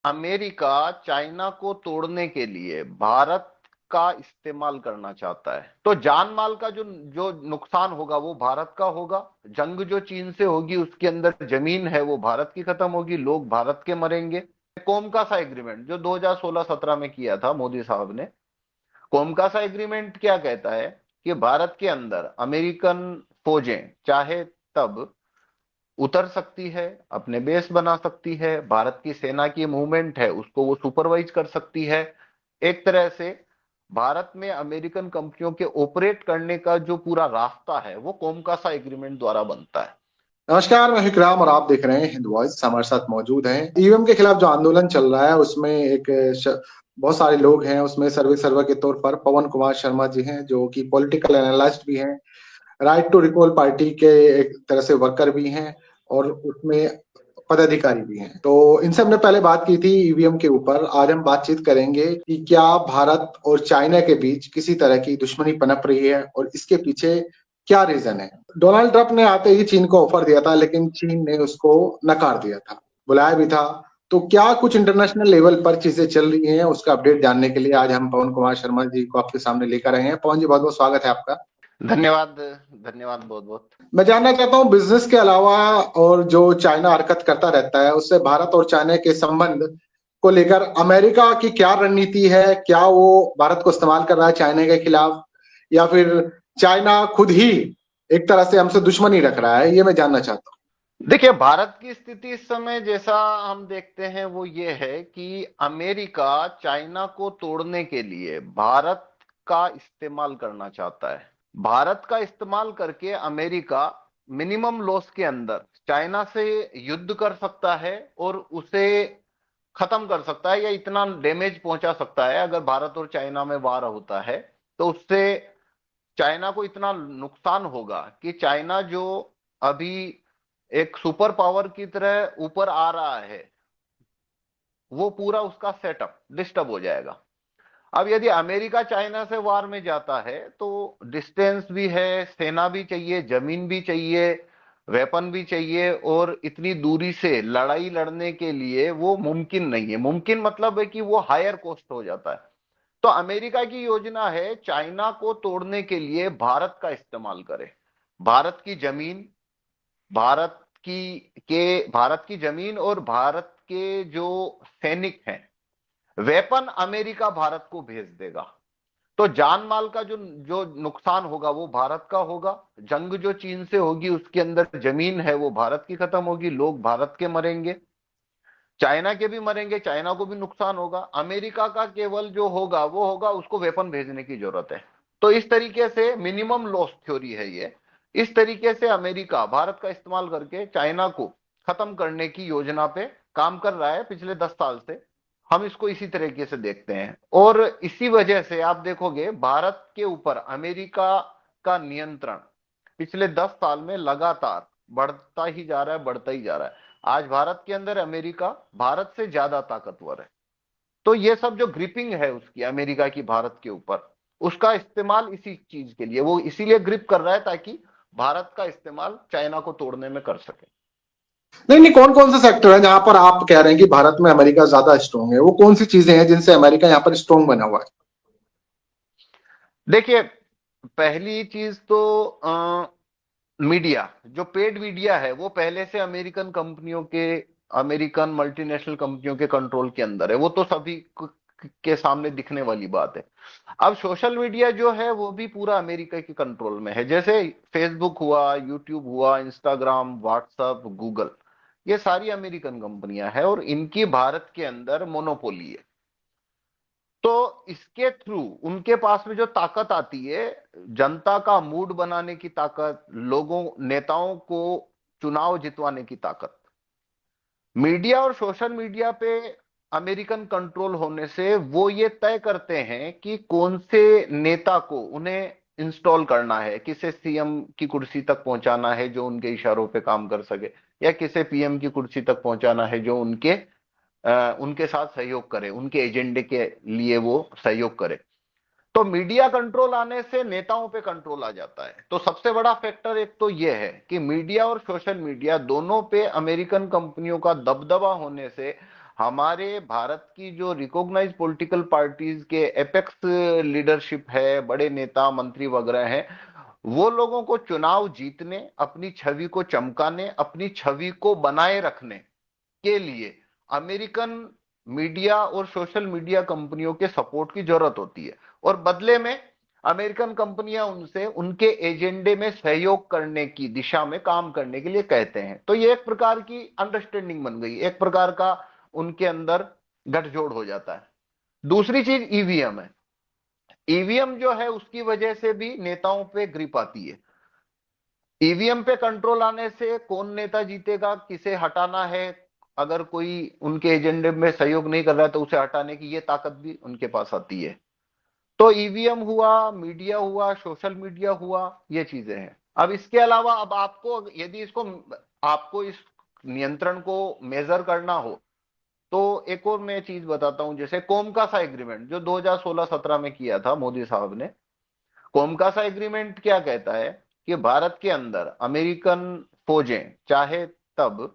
America China को तोड़ने के लिए भारत का इस्तेमाल करना चाहता है, तो जान माल का जो जो नुकसान होगा वो भारत का होगा। जंग जो चीन से होगी उसके अंदर जमीन है वो भारत की खत्म होगी, लोग भारत के मरेंगे। कोमकासा एग्रीमेंट जो 2016-17 में किया था मोदी साहब ने, कोमकासा एग्रीमेंट क्या कहता है कि भारत के अंदर अमेरिकन फौजें चाहे तब उतर सकती है, अपने बेस बना सकती है, भारत की सेना की मूवमेंट है उसको वो सुपरवाइज कर सकती है। एक तरह से भारत में अमेरिकन कंपनियों के ऑपरेट करने का जो पूरा रास्ता है वो कोमकासा एग्रीमेंट द्वारा बनता है। नमस्कार, मैं विक्राम और आप देख रहे हैं हिंद वॉइस। हमारे साथ मौजूद हैं ईवीएम के खिलाफ जो आंदोलन चल रहा है उसमें बहुत सारे लोग हैं। उसमें सर्वे सर्वर के तौर पर पवन कुमार शर्मा जी हैं जो कि पॉलिटिकल एनालिस्ट भी हैं, राइट टू रिकॉल पार्टी के एक तरह से वर्कर भी हैं और उसमें पदाधिकारी भी हैं। तो इनसे हमने पहले बात की थी ईवीएम के ऊपर। आज हम बातचीत करेंगे कि क्या भारत और चाइना के बीच किसी तरह की दुश्मनी पनप रही है और इसके पीछे क्या रीजन है। डोनाल्ड ट्रंप ने आते ही चीन को ऑफर दिया था लेकिन चीन ने उसको नकार दिया था, बुलाया भी था। तो क्या कुछ इंटरनेशनल लेवल पर चीजें चल रही हैं, उसका अपडेट जानने के लिए आज हम पवन कुमार शर्मा जी को आपके सामने लेकर आए हैं। पवन जी, बहुत बहुत स्वागत है आपका। धन्यवाद। धन्यवाद बहुत बहुत। मैं जानना चाहता हूँ बिजनेस के अलावा और जो चाइना हरकत करता रहता है उससे भारत और चाइना के संबंध को लेकर अमेरिका की क्या रणनीति है। क्या वो भारत को इस्तेमाल कर रहा है चाइना के खिलाफ, या फिर चाइना खुद ही एक तरह से हमसे दुश्मनी रख रहा है, ये मैं जानना चाहता हूँ। देखिए, भारत की स्थिति इस समय जैसा हम देखते हैं वो ये है कि अमेरिका चाइना को तोड़ने के लिए भारत का इस्तेमाल करना चाहता है। भारत का इस्तेमाल करके अमेरिका मिनिमम लॉस के अंदर चाइना से युद्ध कर सकता है और उसे खत्म कर सकता है या इतना डैमेज पहुंचा सकता है। अगर भारत और चाइना में वार होता है तो उससे चाइना को इतना नुकसान होगा कि चाइना जो अभी एक सुपर पावर की तरह ऊपर आ रहा है वो पूरा उसका सेटअप डिस्टर्ब हो जाएगा। अब यदि अमेरिका चाइना से वार में जाता है तो डिस्टेंस भी है, सेना भी चाहिए, जमीन भी चाहिए, वेपन भी चाहिए, और इतनी दूरी से लड़ाई लड़ने के लिए वो मुमकिन नहीं है। मुमकिन मतलब है कि वो हायर कॉस्ट हो जाता है। तो अमेरिका की योजना है चाइना को तोड़ने के लिए भारत का इस्तेमाल करे। भारत की जमीन, भारत भारत की जमीन और भारत के जो सैनिक हैं, वेपन अमेरिका भारत को भेज देगा। तो जान माल का जो जो नुकसान होगा वो भारत का होगा। जंग जो चीन से होगी उसके अंदर जमीन है वो भारत की खत्म होगी, लोग भारत के मरेंगे, चाइना के भी मरेंगे, चाइना को भी नुकसान होगा। अमेरिका का केवल जो होगा वो होगा उसको वेपन भेजने की जरूरत है। तो इस तरीके से मिनिमम लॉस थ्योरी है ये। इस तरीके से अमेरिका भारत का इस्तेमाल करके चाइना को खत्म करने की योजना पे काम कर रहा है पिछले 10 साल से। हम इसको इसी तरीके से देखते हैं और इसी वजह से आप देखोगे भारत के ऊपर अमेरिका का नियंत्रण पिछले 10 साल में लगातार बढ़ता ही जा रहा है, बढ़ता ही जा रहा है। आज भारत के अंदर अमेरिका भारत से ज्यादा ताकतवर है। तो ये सब जो ग्रिपिंग है उसकी अमेरिका की भारत के ऊपर, उसका इस्तेमाल इसी चीज के लिए वो इसीलिए ग्रिप कर रहा है ताकि भारत का इस्तेमाल चाइना को तोड़ने में कर सके। नहीं नहीं, कौन कौन से सेक्टर है जहां पर आप कह रहे हैं कि भारत में अमेरिका ज्यादा स्ट्रांग है? वो कौन सी चीजें हैं जिनसे अमेरिका यहाँ पर स्ट्रांग बना हुआ है? देखिए, पहली चीज तो मीडिया, जो पेड मीडिया है वो पहले से अमेरिकन कंपनियों के, अमेरिकन मल्टीनेशनल कंपनियों के कंट्रोल के अंदर है। वो तो सभी के सामने दिखने वाली बात है। अब सोशल मीडिया जो है वो भी पूरा अमेरिका के कंट्रोल में है। जैसे फेसबुक हुआ, यूट्यूब हुआ, इंस्टाग्राम, व्हाट्सएप, गूगल, ये सारी अमेरिकन कंपनियां हैं और इनकी भारत के अंदर मोनोपोली है। तो इसके थ्रू उनके पास में जो ताकत आती है, जनता का मूड बनाने की ताकत, लोगों नेताओं को चुनाव जितवाने की ताकत, मीडिया और सोशल मीडिया पे अमेरिकन कंट्रोल होने से वो ये तय करते हैं कि कौन से नेता को उन्हें इंस्टॉल करना है, किसे सीएम की कुर्सी तक पहुंचाना है जो उनके इशारों पे काम कर सके, या किसे पीएम की कुर्सी तक पहुंचाना है जो उनके साथ सहयोग करे, उनके एजेंडे के लिए वो सहयोग करे। तो मीडिया कंट्रोल आने से नेताओं पे कंट्रोल आ जाता है। तो सबसे बड़ा फैक्टर एक तो ये है कि मीडिया और सोशल मीडिया दोनों पे अमेरिकन कंपनियों का दबदबा होने से हमारे भारत की जो रिकॉग्नाइज पॉलिटिकल पार्टीज के एपेक्स लीडरशिप है, बड़े नेता मंत्री वगैरह हैं, वो लोगों को चुनाव जीतने, अपनी छवि को चमकाने, अपनी छवि को बनाए रखने के लिए अमेरिकन मीडिया और सोशल मीडिया कंपनियों के सपोर्ट की जरूरत होती है, और बदले में अमेरिकन कंपनियां उनसे उनके एजेंडे में सहयोग करने की दिशा में काम करने के लिए कहते हैं। तो ये एक प्रकार की अंडरस्टैंडिंग बन गई, एक प्रकार का उनके अंदर गठजोड़ हो जाता है। दूसरी चीज ईवीएम है। ईवीएम जो है उसकी वजह से भी नेताओं पे ग्रिप आती है। ईवीएम पे कंट्रोल आने से कौन नेता जीतेगा, किसे हटाना है, अगर कोई उनके एजेंडे में सहयोग नहीं कर रहा है तो उसे हटाने की ये ताकत भी उनके पास आती है। तो ईवीएम हुआ, मीडिया हुआ, सोशल मीडिया हुआ, ये चीजें हैं। अब इसके अलावा अब आपको यदि इसको आपको इस नियंत्रण को मेजर करना हो तो एक और मैं चीज बताता हूं, जैसे कोमकासा एग्रीमेंट जो 2016-17 में किया था मोदी साहब ने। कोमकासा एग्रीमेंट क्या कहता है कि भारत के अंदर अमेरिकन फौजें चाहे तब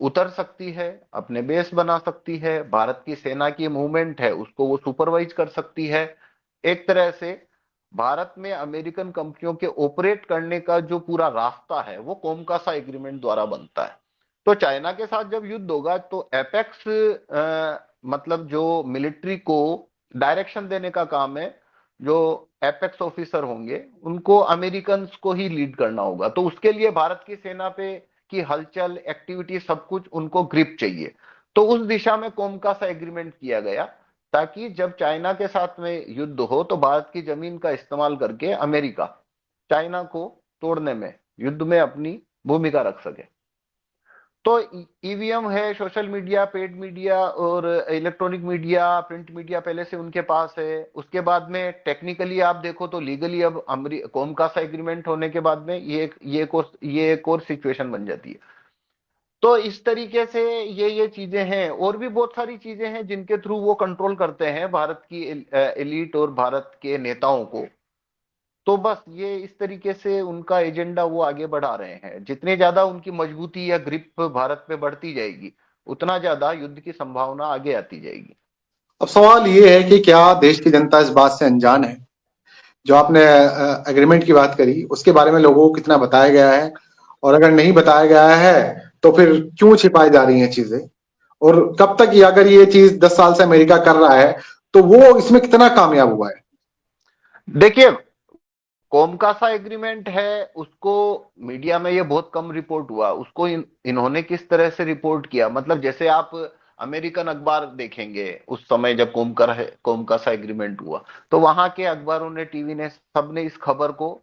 उतर सकती है, अपने बेस बना सकती है, भारत की सेना की मूवमेंट है उसको वो सुपरवाइज कर सकती है। एक तरह से भारत में अमेरिकन कंपनियों के ऑपरेट करने का जो पूरा रास्ता है वो कोमकासा एग्रीमेंट द्वारा बनता है। तो चाइना के साथ जब युद्ध होगा तो एपेक्स मतलब जो मिलिट्री को डायरेक्शन देने का काम है, जो एपेक्स ऑफिसर होंगे उनको अमेरिकन को ही लीड करना होगा। तो उसके लिए भारत की सेना पे की हलचल, एक्टिविटी, सब कुछ उनको ग्रिप चाहिए। तो उस दिशा में कोमकासा एग्रीमेंट किया गया, ताकि जब चाइना के साथ में युद्ध हो तो भारत की जमीन का इस्तेमाल करके अमेरिका चाइना को तोड़ने में, युद्ध में अपनी भूमिका रख सके। तो ईवीएम है, सोशल मीडिया, पेड मीडिया और इलेक्ट्रॉनिक मीडिया, प्रिंट मीडिया पहले से उनके पास है। उसके बाद में टेक्निकली आप देखो तो लीगली अब कोमकासा एग्रीमेंट होने के बाद में ये एक और सिचुएशन बन जाती है। तो इस तरीके से ये चीजें हैं, और भी बहुत सारी चीजें हैं जिनके थ्रू वो कंट्रोल करते हैं भारत की एलीट और भारत के नेताओं को। तो बस ये इस तरीके से उनका एजेंडा वो आगे बढ़ा रहे हैं। जितने ज्यादा उनकी मजबूती या ग्रिप भारत पे बढ़ती जाएगी उतना ज्यादा युद्ध की संभावना आगे आती जाएगी। अब सवाल ये है कि क्या देश की जनता इस बात से अनजान है? जो आपने एग्रीमेंट की बात करी उसके बारे में लोगों को कितना बताया गया है, और अगर नहीं बताया गया है तो फिर क्यों छिपाई जा रही हैं चीजें, और कब तक ये, अगर ये चीज 10 साल से अमेरिका कर रहा है तो वो इसमें कितना कामयाब हुआ है? देखिए, कोमकासा एग्रीमेंट है उसको मीडिया में ये बहुत कम रिपोर्ट हुआ, उसको इन्होंने किस तरह से रिपोर्ट किया, मतलब जैसे आप अमेरिकन अखबार देखेंगे उस समय जब कोमकासा एग्रीमेंट हुआ, तो वहां के अखबारों ने, टीवी ने, सबने इस खबर को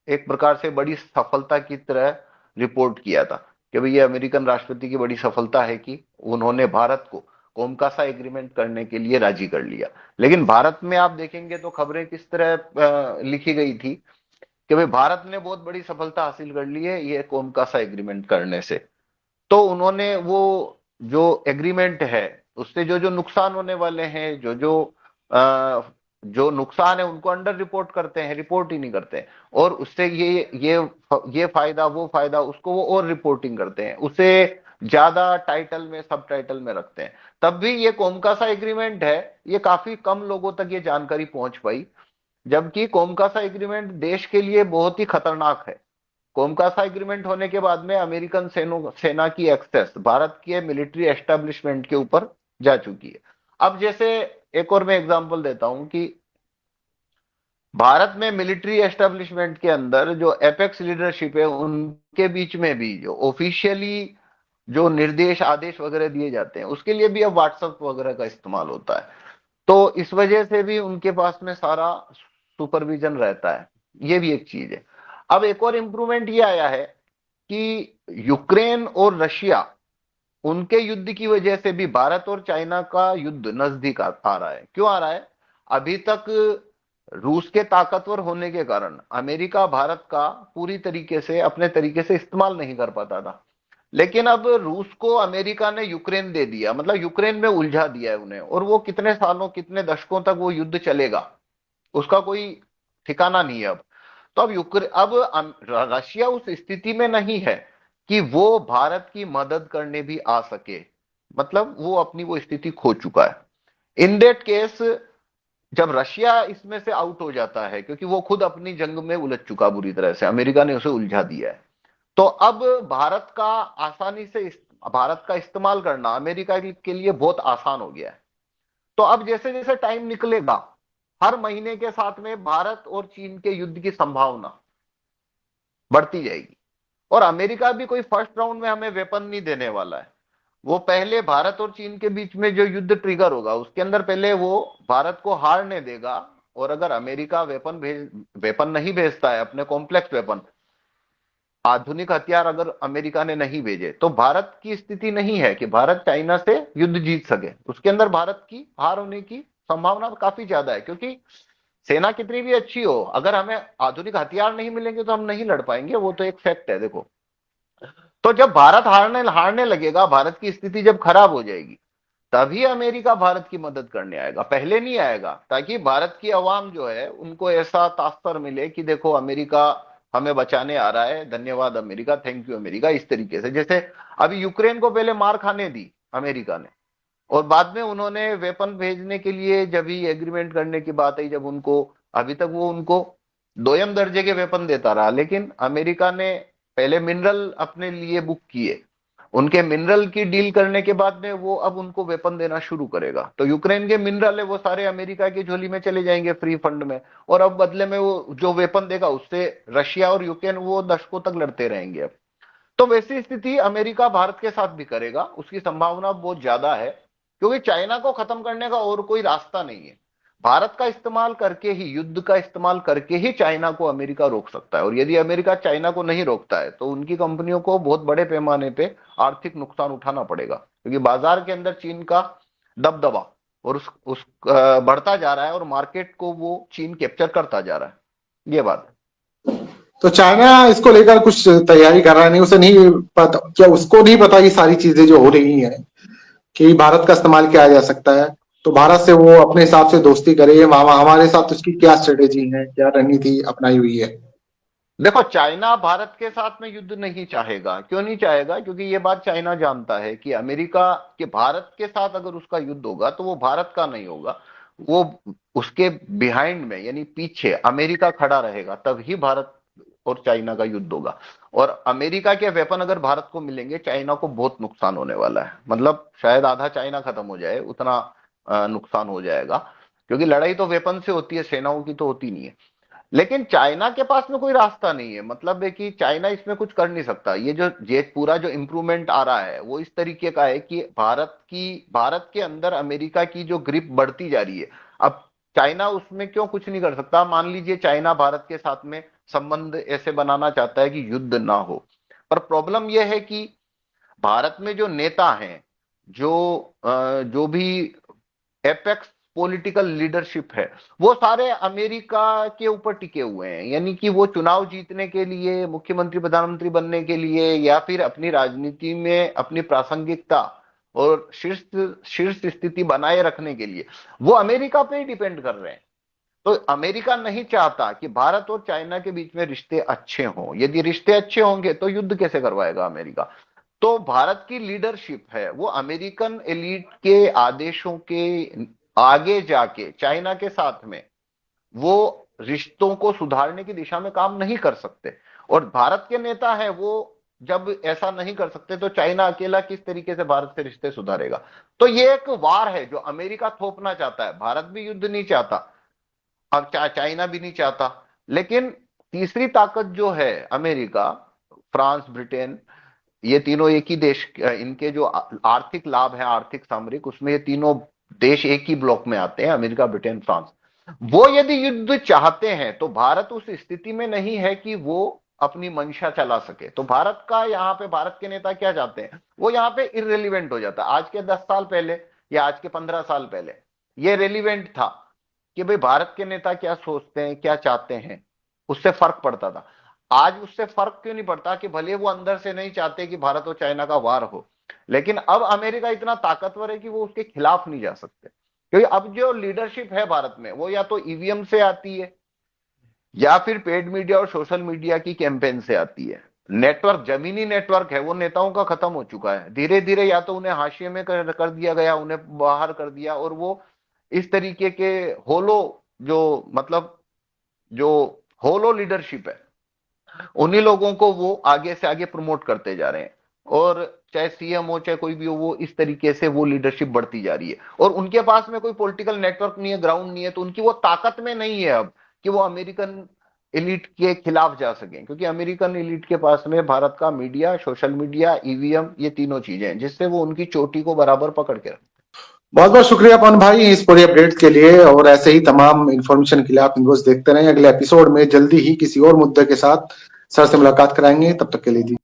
एक प्रकार से बड़ी सफलता की तरह रिपोर्ट किया था कि भाई ये अमेरिकन राष्ट्रपति की बड़ी सफलता है कि उन्होंने भारत को कोमकासा एग्रीमेंट करने के लिए राजी कर लिया। लेकिन भारत में आप देखेंगे तो खबरें किस तरह लिखी गई थी कि भाई भारत ने बहुत बड़ी सफलता हासिल कर ली है ये कोमकासा एग्रीमेंट करने से। तो उन्होंने वो जो एग्रीमेंट है उससे जो जो नुकसान होने वाले हैं, अ, जो नुकसान है उनको अंडर रिपोर्ट करते हैं, रिपोर्ट ही नहीं करते हैं। और उससे ये फायदा, वो फायदा, उसको वो और रिपोर्टिंग करते हैं, उसे ज्यादा टाइटल में, सब टाइटल में रखते हैं। तब भी ये कोमकासा एग्रीमेंट है, ये काफी कम लोगों तक ये जानकारी पहुंच पाई, जबकि कोमकासा एग्रीमेंट देश के लिए बहुत ही खतरनाक है। कोमकासा एग्रीमेंट होने के बाद में अमेरिकन सेना की एक्सेस भारत के मिलिट्री एस्टेब्लिशमेंट के ऊपर जा चुकी है। अब जैसे एक और मैं एग्जांपल देता हूं कि भारत में मिलिट्री एस्टेब्लिशमेंट के अंदर जो एपेक्स लीडरशिप है उनके बीच में भी जो ऑफिशियली जो निर्देश, आदेश वगैरह दिए जाते हैं उसके लिए भी अब व्हाट्सएप वगैरह का इस्तेमाल होता है। तो इस वजह से भी उनके पास में सारा सुपरविजन रहता है। ये भी एक चीज है। अब एक और इंप्रूवमेंट ये आया है कि यूक्रेन और रशिया, उनके युद्ध की वजह से भी भारत और चाइना का युद्ध नजदीक आ रहा है। क्यों आ रहा है? अभी तक रूस के ताकतवर होने के कारण अमेरिका भारत का पूरी तरीके से, अपने तरीके से इस्तेमाल नहीं कर पाता था। लेकिन अब रूस को अमेरिका ने यूक्रेन दे दिया, मतलब यूक्रेन में उलझा दिया है उन्हें, और वो कितने सालों, कितने दशकों तक वो युद्ध चलेगा उसका कोई ठिकाना नहीं है अब। तो रशिया उस स्थिति में नहीं है कि वो भारत की मदद करने भी आ सके। मतलब वो अपनी वो स्थिति खो चुका है। इन दैट केस जब रशिया इसमें से आउट हो जाता है, क्योंकि वो खुद अपनी जंग में उलझ चुका बुरी तरह से, अमेरिका ने उसे उलझा दिया है, तो अब भारत का आसानी से भारत का इस्तेमाल करना अमेरिका के लिए बहुत आसान हो गया है। तो अब जैसे जैसे टाइम निकलेगा, हर महीने के साथ में भारत और चीन के युद्ध की संभावना बढ़ती जाएगी। और अमेरिका भी कोई फर्स्ट राउंड में हमें वेपन नहीं देने वाला है। वो पहले भारत और चीन के बीच में जो युद्ध ट्रिगर होगा उसके अंदर पहले वो भारत को हारने देगा। और अगर अमेरिका वेपन नहीं भेजता है, अपने कॉम्प्लेक्स वेपन, आधुनिक हथियार अगर अमेरिका ने नहीं भेजे, तो भारत की स्थिति नहीं है कि भारत चाइना से युद्ध जीत सके। उसके अंदर भारत की हार होने की संभावना काफी ज्यादा है, क्योंकि सेना कितनी भी अच्छी हो, अगर हमें आधुनिक हथियार नहीं मिलेंगे तो हम नहीं लड़ पाएंगे, वो तो एक फैक्ट है। देखो, तो जब भारत हारने हारने लगेगा, भारत की स्थिति जब खराब हो जाएगी, तभी अमेरिका भारत की मदद करने आएगा, पहले नहीं आएगा, ताकि भारत की आवाम जो है उनको ऐसा तास्तर मिले कि देखो अमेरिका हमें बचाने आ रहा है, धन्यवाद अमेरिका, थैंक यू अमेरिका। इस तरीके से जैसे अभी यूक्रेन को पहले मार खाने दी अमेरिका ने, और बाद में उन्होंने वेपन भेजने के लिए जब ही एग्रीमेंट करने की बात आई, जब उनको, अभी तक वो उनको दोयम दर्जे के वेपन देता रहा, लेकिन अमेरिका ने पहले मिनरल अपने लिए बुक किए, उनके मिनरल की डील करने के बाद में वो अब उनको वेपन देना शुरू करेगा। तो यूक्रेन के मिनरल है वो सारे अमेरिका की झोली में चले जाएंगे फ्री फंड में, और अब बदले में वो जो वेपन देगा उससे रशिया और यूक्रेन वो दशकों तक लड़ते रहेंगे अब। तो वैसी स्थिति अमेरिका भारत के साथ भी करेगा, उसकी संभावना बहुत ज्यादा है, क्योंकि चाइना को खत्म करने का और कोई रास्ता नहीं है। भारत का इस्तेमाल करके ही, युद्ध का इस्तेमाल करके ही चाइना को अमेरिका रोक सकता है, और यदि अमेरिका चाइना को नहीं रोकता है तो उनकी कंपनियों को बहुत बड़े पैमाने पे आर्थिक नुकसान उठाना पड़ेगा, क्योंकि बाजार के अंदर चीन का दबदबा और उस बढ़ता जा रहा है, और मार्केट को वो चीन कैप्चर करता जा रहा है, ये बात है। तो चाइना इसको लेकर कुछ तैयारी कर रहा है? नहीं, उसे नहीं पता, क्या उसको नहीं पता ये सारी चीजें जो हो रही हैं कि भारत का इस्तेमाल किया जा सकता है? तो भारत से वो अपने हिसाब से दोस्ती करे, हमारे साथ उसकी क्या स्ट्रेटेजी है, क्या रणनीति अपनाई हुई है? देखो, चाइना भारत के साथ में युद्ध नहीं चाहेगा। क्यों नहीं चाहेगा? क्योंकि ये बात चाइना जानता है कि अमेरिका के भारत के साथ अगर उसका युद्ध होगा तो वो भारत का नहीं होगा, वो उसके बिहाइंड में यानी पीछे अमेरिका खड़ा रहेगा, तब ही भारत और चाइना का युद्ध होगा। और अमेरिका के वेपन अगर भारत को मिलेंगे, चाइना को बहुत नुकसान होने वाला है, मतलब शायद आधा चाइना खत्म हो जाए उतना नुकसान हो जाएगा, क्योंकि लड़ाई तो वेपन से होती है, सेनाओं की तो होती नहीं है। लेकिन चाइना के पास में कोई रास्ता नहीं है, मतलब है कि चाइना इसमें कुछ कर नहीं सकता। ये पूरा जो इंप्रूवमेंट आ रहा है वो इस तरीके का है कि भारत के अंदर अमेरिका की जो ग्रिप बढ़ती जा रही है। अब चाइना उसमें क्यों कुछ नहीं कर सकता? मान लीजिए चाइना भारत के साथ में संबंध ऐसे बनाना चाहता है कि युद्ध ना हो, पर प्रॉब्लम यह है कि भारत में जो नेता हैं, जो भी एपेक्स पॉलिटिकल लीडरशिप है, वो सारे अमेरिका के ऊपर टिके हुए हैं। यानी कि वो चुनाव जीतने के लिए, मुख्यमंत्री प्रधानमंत्री बनने के लिए, या फिर अपनी राजनीति में अपनी प्रासंगिकता और शीर्ष शीर्ष स्थिति बनाए रखने के लिए वो अमेरिका पे ही डिपेंड कर रहे हैं। तो अमेरिका नहीं चाहता कि भारत और चाइना के बीच में रिश्ते अच्छे हों। यदि रिश्ते अच्छे होंगे तो युद्ध कैसे करवाएगा अमेरिका? तो भारत की लीडरशिप है वो अमेरिकन एलिट के आदेशों के आगे जाके चाइना के साथ में वो रिश्तों को सुधारने की दिशा में काम नहीं कर सकते। और भारत के नेता है वो जब ऐसा नहीं कर सकते तो चाइना अकेला किस तरीके से भारत से रिश्ते सुधारेगा? तो ये एक वार है जो अमेरिका थोपना चाहता है। भारत भी युद्ध नहीं चाहता, अब चाइना भी नहीं चाहता, लेकिन तीसरी ताकत जो है अमेरिका, फ्रांस, ब्रिटेन, ये तीनों एक ही देश, इनके जो आर्थिक लाभ है, आर्थिक सामरिक, उसमें ये तीनों देश एक ही ब्लॉक में आते हैं, अमेरिका, ब्रिटेन, फ्रांस। वो यदि युद्ध चाहते हैं तो भारत उस स्थिति में नहीं है कि वो अपनी मंशा चला सके। तो भारत का यहाँ पे, भारत के नेता क्या चाहते हैं, वो यहाँ पे इररिलेवेंट हो जाता है। आज के 10 साल पहले या आज के 15 साल पहले ये रेलिवेंट था कि भाई भारत के नेता क्या सोचते हैं, क्या चाहते हैं, उससे फर्क पड़ता था। आज उससे फर्क क्यों नहीं पड़ता? कि भले वो अंदर से नहीं चाहते कि भारत और चाइना का वार हो, लेकिन अब अमेरिका इतना ताकतवर है कि वो उसके खिलाफ नहीं जा सकते, क्योंकि अब जो लीडरशिप है भारत में वो या तो ईवीएम से आती है या फिर पेड मीडिया और सोशल मीडिया की कैंपेन से आती है। नेटवर्क, जमीनी नेटवर्क है वो नेताओं का खत्म हो चुका है। धीरे धीरे या तो उन्हें हाशिए में कर दिया गया, उन्हें बाहर कर दिया, और वो इस तरीके के होलो, जो मतलब जो होलो लीडरशिप है, उन्हीं लोगों को वो आगे से आगे प्रमोट करते जा रहे हैं। और चाहे सीएम हो चाहे कोई भी हो, वो इस तरीके से वो लीडरशिप बढ़ती जा रही है। और उनके पास में कोई पॉलिटिकल नेटवर्क नहीं है, ग्राउंड नहीं है, तो उनकी वो ताकत में नहीं है अब कि वो अमेरिकन एलिट के खिलाफ जा सकें, क्योंकि अमेरिकन एलिट के पास में भारत का मीडिया, सोशल मीडिया, ईवीएम, ये तीनों चीजें हैं जिससे वो उनकी चोटी को बराबर पकड़ के रखते। बहुत बहुत शुक्रिया पवन भाई इस पूरी अपडेट के लिए, और ऐसे ही तमाम इन्फॉर्मेशन के लिए आप न्यूज़ देखते रहें। अगले एपिसोड में जल्दी ही किसी और मुद्दे के साथ सर से मुलाकात कराएंगे, तब तक के लिए दी